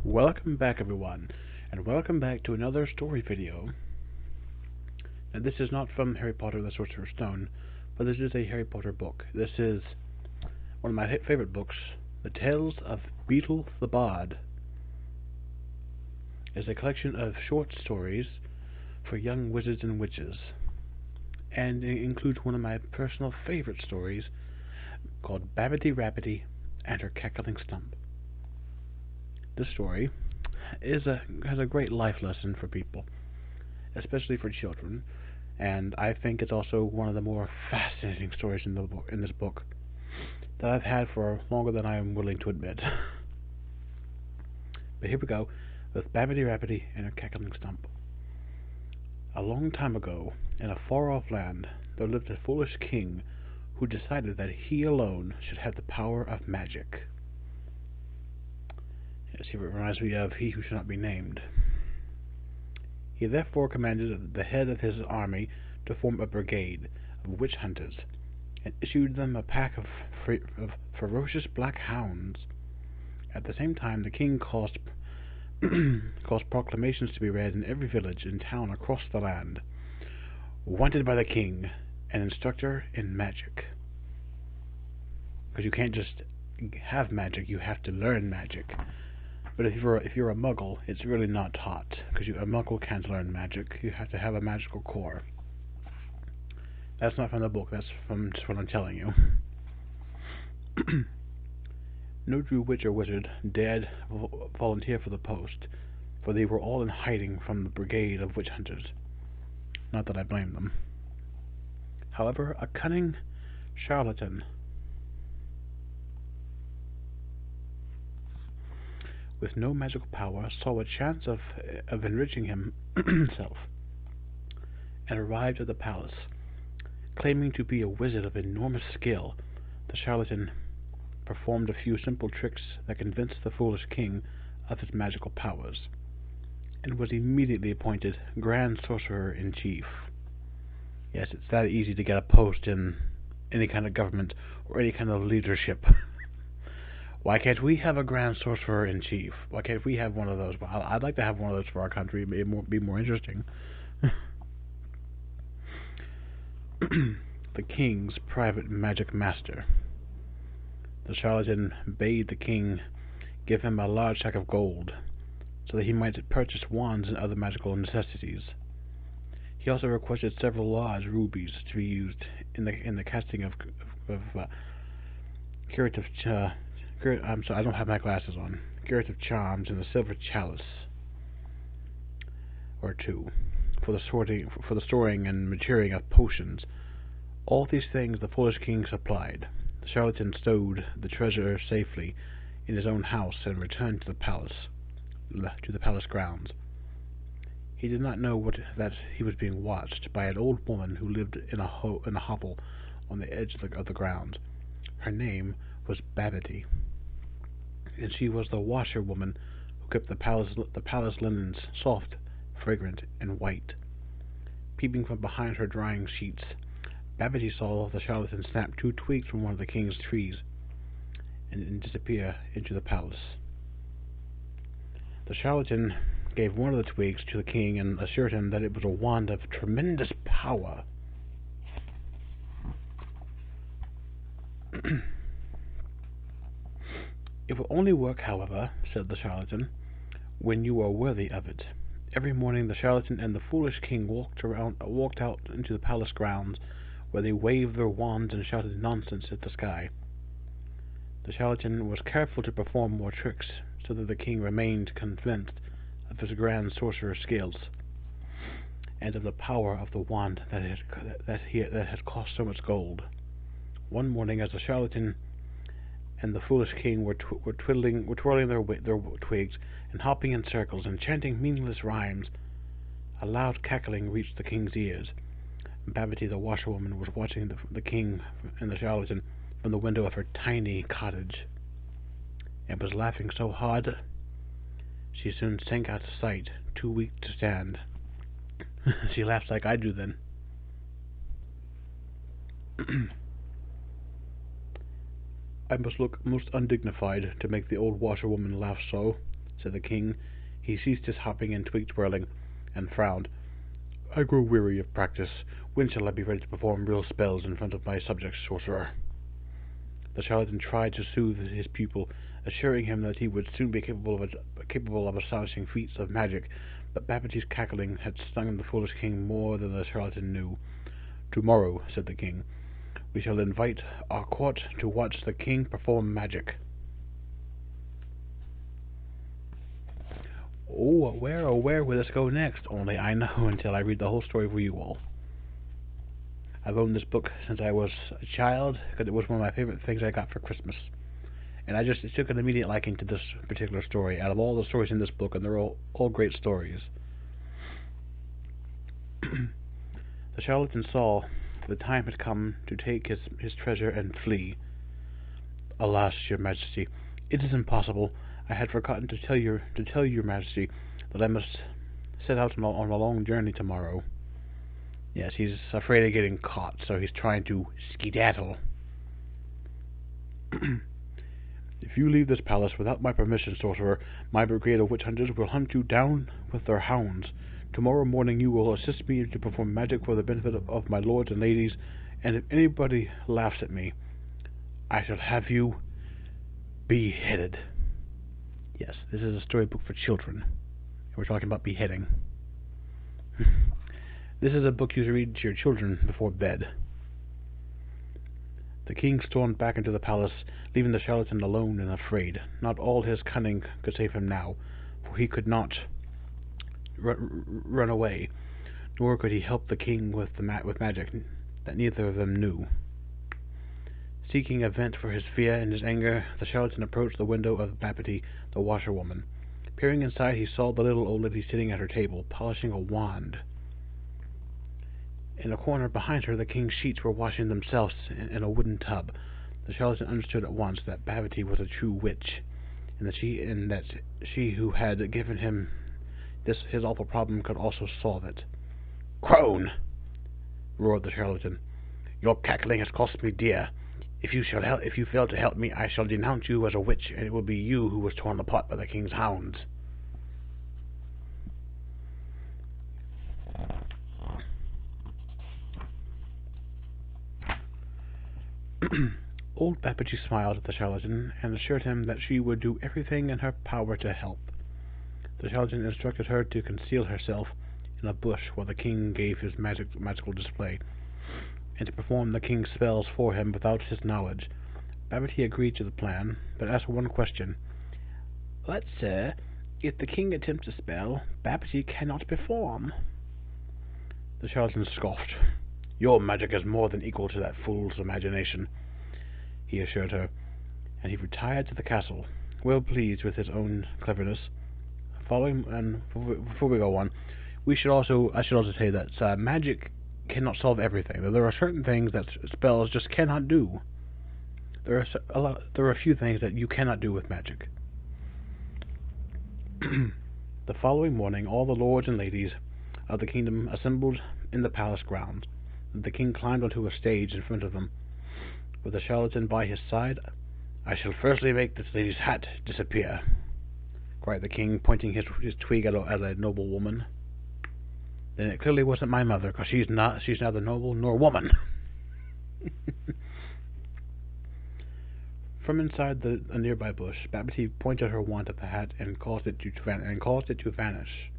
Welcome back everyone, and welcome back to another story video. Now this is not from Harry Potter and the Sorcerer's Stone, but this is a Harry Potter book. This is one of my favorite books, The Tales of Beedle the Bard. It's a collection of short stories for young wizards and witches, and it includes one of my personal favorite stories called Babbitty, Rabbitty, and her Cackling Stump. This story has a great life lesson for people, especially for children, and I think it's also one of the more fascinating stories in this book that I've had for longer than I am willing to admit. But here we go with Babbitty Rabbitty and her Cackling Stump. A long time ago, in a far-off land, there lived a foolish king who decided that he alone should have the power of magic. Yes, it reminds me of He Who Shall Not Be Named. He therefore commanded the head of his army to form a brigade of witch hunters, and issued them a pack of ferocious black hounds. At the same time, the king caused proclamations to be read in every village and town across the land. Wanted by the king, an instructor in magic. Because you can't just have magic, you have to learn magic. But if you're a muggle, it's really not taught, because a muggle can't learn magic. You have to have a magical core. That's not from the book, that's from just what I'm telling you. No true witch or wizard dared volunteer for the post, for they were all in hiding from the brigade of witch hunters. Not that I blame them. However, a cunning charlatan with no magical power saw a chance of enriching himself, and arrived at the palace. Claiming to be a wizard of enormous skill, the charlatan performed a few simple tricks that convinced the foolish king of his magical powers, and was immediately appointed Grand Sorcerer-in-Chief. Yes, it's that easy to get a post in any kind of government or any kind of leadership. Why can't we have a Grand Sorcerer-in-Chief? Why can't we have one of those? Well, I'd like to have one of those for our country. It would be more interesting. The king's private magic master. The charlatan bade the king give him a large sack of gold, so that he might purchase wands and other magical necessities. He also requested several large rubies to be used in the casting of curative. I'm sorry, I don't have my glasses on. Curative charms in a silver chalice or two for the storing and maturing of potions. All these things the foolish king supplied. The charlatan stowed the treasure safely in his own house and returned to the palace grounds. He did not know that he was being watched by an old woman who lived in a hovel on the edge of the grounds. Her name was Babbitty, and she was the washerwoman who kept the palace linens soft, fragrant, and white. Peeping from behind her drying sheets, Babbitty saw the charlatan snap 2 twigs from one of the king's trees and disappear into the palace. The charlatan gave one of the twigs to the king and assured him that it was a wand of tremendous power. It will only work, however, said the charlatan, when you are worthy of it. Every morning the charlatan and the foolish king walked out into the palace grounds, where they waved their wands and shouted nonsense at the sky. The charlatan was careful to perform more tricks, so that the king remained convinced of his grand sorcerer's skills, and of the power of the wand that had cost so much gold. One morning, as the charlatan and the foolish king were twirling their twigs and hopping in circles and chanting meaningless rhymes, a loud cackling reached the king's ears. Babbitty, the washerwoman, was watching the king and the charlatan from the window of her tiny cottage, and was laughing so hard she soon sank out of sight, too weak to stand. She laughed like I do then. I must look most undignified to make the old washerwoman laugh so, said the king. He ceased his hopping and twig twirling, and frowned. I grow weary of practice. When shall I be ready to perform real spells in front of my subjects, sorcerer? The charlatan tried to soothe his pupil, assuring him that he would soon be capable of astonishing feats of magic, but Babbitty's cackling had stung the foolish king more than the charlatan knew. Tomorrow, said the king, we shall invite our court to watch the king perform magic. Oh, where will this go next? Only I know until I read the whole story for you all. I've owned this book since I was a child, because it was one of my favorite things I got for Christmas. And I just took an immediate liking to this particular story, out of all the stories in this book, and they're all great stories. The charlatan saw the time had come to take his treasure and flee. Alas, your majesty, it is impossible. I had forgotten to tell your majesty that I must set out on a long journey tomorrow. Yes, he's afraid of getting caught, so he's trying to skedaddle. If you leave this palace without my permission, sorcerer, my brigade of witch hunters will hunt you down with their hounds. Tomorrow morning you will assist me to perform magic for the benefit of my lords and ladies, and if anybody laughs at me, I shall have you beheaded. Yes, this is a storybook for children. We're talking about beheading. This is a book you should read to your children before bed. The king stormed back into the palace, leaving the charlatan alone and afraid. Not all his cunning could save him now, for he could not run away, nor could he help the king with magic that neither of them knew. Seeking a vent for his fear and his anger, the charlatan approached the window of Babbitty, the washerwoman. Peering inside, he saw the little old lady sitting at her table, polishing a wand. In a corner behind her, the king's sheets were washing themselves in a wooden tub. The charlatan understood at once that Babbitty was a true witch, and that she who had given him his awful problem could also solve it. "Crone!" roared the charlatan. "Your cackling has cost me dear. If you fail to help me, I shall denounce you as a witch, and it will be you who was torn apart by the king's hounds." Old Babbitty smiled at the charlatan and assured him that she would do everything in her power to help. The charlatan instructed her to conceal herself in a bush while the king gave his magical display, and to perform the king's spells for him without his knowledge. Babbitty agreed to the plan, but asked one question. "But, sir, if the king attempts a spell, Babbitty cannot perform." The charlatan scoffed. "Your magic is more than equal to that fool's imagination," he assured her, and he retired to the castle, well pleased with his own cleverness. Before we go on, I should also say that magic cannot solve everything. There are certain things that spells just cannot do. There are a few things that you cannot do with magic. The following morning, all the lords and ladies of the kingdom assembled in the palace grounds. The king climbed onto a stage in front of them, with the charlatan by his side. "I shall firstly make this lady's hat disappear," cried the king, pointing his twig at a noble woman. "Then it clearly wasn't my mother, because she's neither noble nor woman." From inside a nearby bush, Babbitty pointed her wand at the hat and caused it to vanish.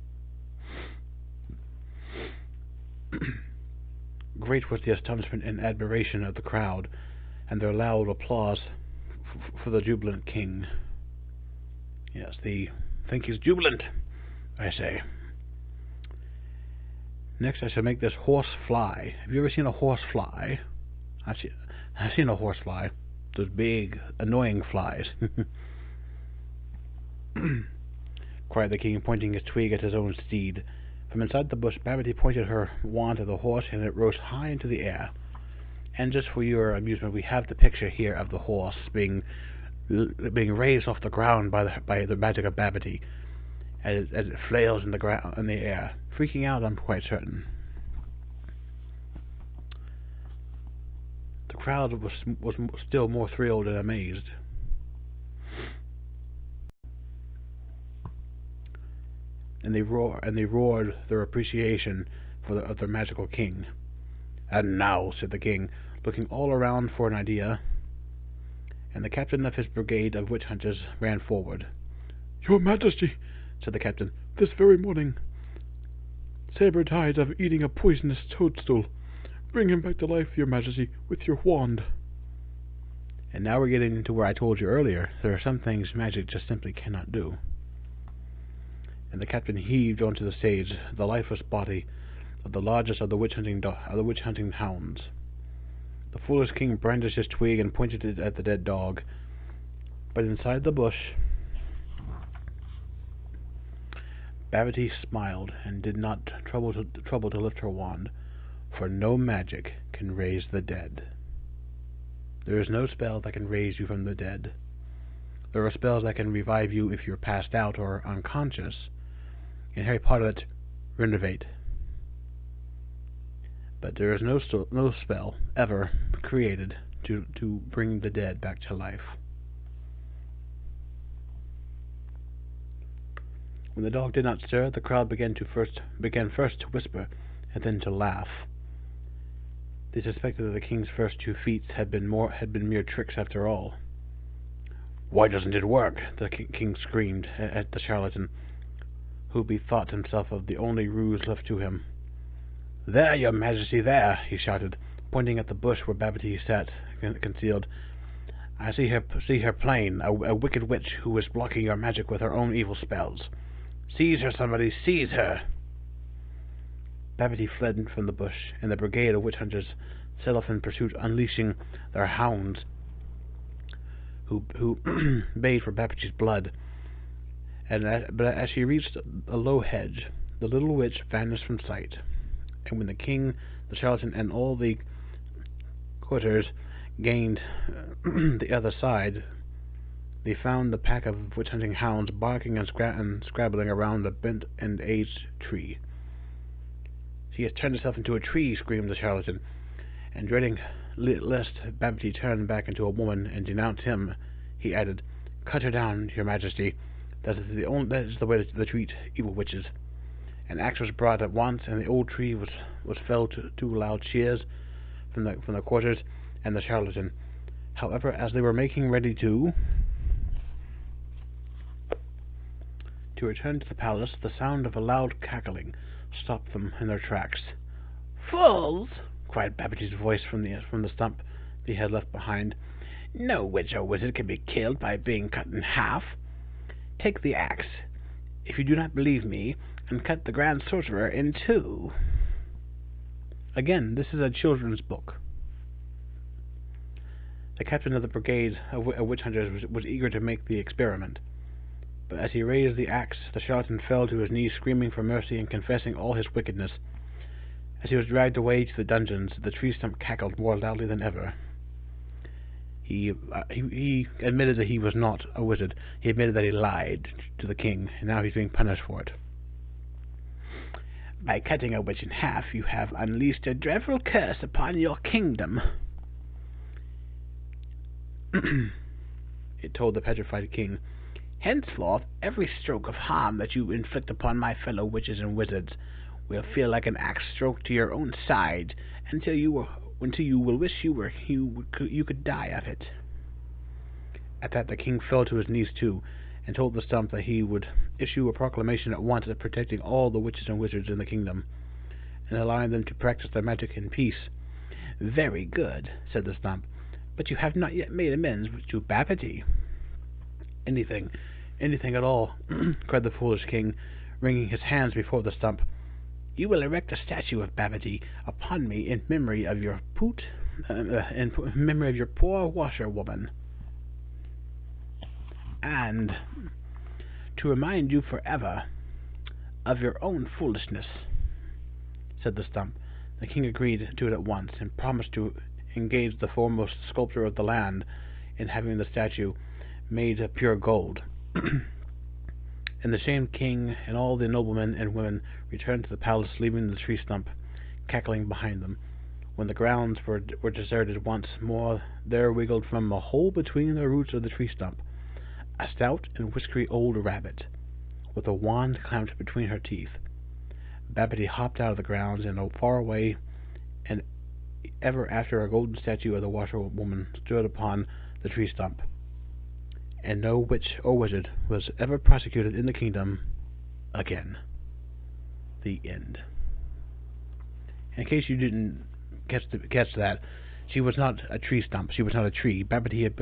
Great was the astonishment and admiration of the crowd, and their loud applause for the jubilant king. Yes, they think he's jubilant, I say. Next, I shall make this horse fly. Have you ever seen a horse fly? I've seen a horse fly. Those big, annoying flies. Cried the king, pointing his twig at his own steed. From inside the bush, Babbitty pointed her wand at the horse, and it rose high into the air. And just for your amusement, we have the picture here of the horse being raised off the ground by the magic of Babbitty, as it flails in the air, freaking out, I'm quite certain. The crowd was still more thrilled and amazed. and they roared their appreciation of their magical king. "And now," said the king, looking all around for an idea, and the captain of his brigade of witch hunters ran forward. "Your Majesty," said the captain, "this very morning Saber died of eating a poisonous toadstool. Bring him back to life, Your Majesty, with your wand." And now we're getting to where I told you earlier, there are some things magic just simply cannot do. And the captain heaved onto the stage the lifeless body of the largest of the witch hunting hounds. The foolish king brandished his twig and pointed it at the dead dog, but inside the bush, Babbitty smiled and did not trouble to lift her wand, for no magic can raise the dead. There is no spell that can raise you from the dead. There are spells that can revive you if you're passed out or unconscious. In Harry Potter, that's renovate. But there is no spell ever created to bring the dead back to life. When the dog did not stir, the crowd began first to whisper and then to laugh. They suspected that the king's first 2 feats had been mere tricks after all. "Why doesn't it work?" the king screamed at the charlatan, who bethought himself of the only ruse left to him. "There, Your Majesty, there!" he shouted, pointing at the bush where Babbitty sat concealed. "I see her plain, a wicked witch who is blocking your magic with her own evil spells. Seize her, somebody, seize her!" Babbitty fled from the bush, and the brigade of witch hunters set off in pursuit, unleashing their hounds, who bayed for Babbitty's blood. But as she reached a low hedge, the little witch vanished from sight, and when the king, the charlatan, and all the courtiers gained the other side, they found the pack of witch-hunting hounds barking and scrabbling around a bent and aged tree. "She has turned herself into a tree," screamed the charlatan, and dreading lest Babbitty turn back into a woman and denounce him, he added, "Cut her down, Your Majesty. That is the way to treat evil witches." An axe was brought at once, and the old tree was felled to loud cheers from the courtiers and the charlatan. However, as they were making ready to return to the palace, the sound of a loud cackling stopped them in their tracks. "Fools!" cried Babbitty's voice from the stump they had left behind. "No witch or wizard can be killed by being cut in half. Take the axe, if you do not believe me, and cut the grand sorcerer in 2. Again, this is a children's book. The captain of the brigade of witch hunters was eager to make the experiment, but as he raised the axe, the charlatan fell to his knees, screaming for mercy and confessing all his wickedness. As he was dragged away to the dungeons, the tree stump cackled more loudly than ever. He admitted that he was not a wizard. He admitted that he lied to the king, and now he's being punished for it. "By cutting a witch in half, you have unleashed a dreadful curse upon your kingdom," it told the petrified king. "Henceforth, every stroke of harm that you inflict upon my fellow witches and wizards will feel like an axe stroke to your own side, until you will wish you could die of it." At that, the king fell to his knees too, and told the stump that he would issue a proclamation at once protecting all the witches and wizards in the kingdom, and allowing them to practice their magic in peace. "Very good," said the stump, "but you have not yet made amends to Babbitty." Anything at all," cried the foolish king, wringing his hands before the stump. "You will erect a statue of Babbitty upon me in memory of your poor washerwoman, and to remind you forever of your own foolishness," said the stump. The king agreed to it at once, and promised to engage the foremost sculptor of the land in having the statue made of pure gold. And the shamed king and all the noblemen and women returned to the palace, leaving the tree stump cackling behind them. When the grounds were deserted once more, there wiggled from a hole between the roots of the tree stump a stout and whiskery old rabbit. with a wand clamped between her teeth. Babbitty hopped out of the grounds and far away, and ever after a golden statue of the washerwoman stood upon the tree stump, and no witch or wizard was ever prosecuted in the kingdom again. The end. In case you didn't catch that, she was not a tree stump. She was not a tree. Babbitty had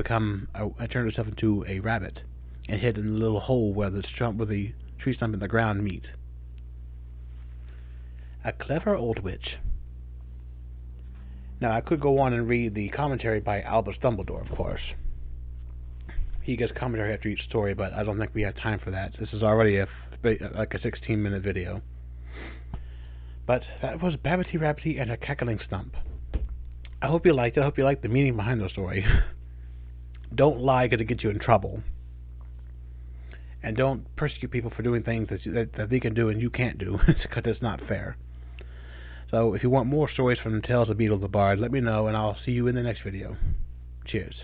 turned herself into a rabbit and hid in the little hole where the tree stump and the ground meet. A clever old witch. Now, I could go on and read the commentary by Albus Dumbledore, of course. He gets commentary after each story, but I don't think we have time for that. This is already like a 16-minute video. But that was Babbitty, Rabbitty, and a Cackling Stump. I hope you liked it. I hope you liked the meaning behind the story. Don't lie because it gets you in trouble. And don't persecute people for doing things that they can do and you can't do, because it's not fair. So if you want more stories from Tales of Beedle the Bard, let me know, and I'll see you in the next video. Cheers.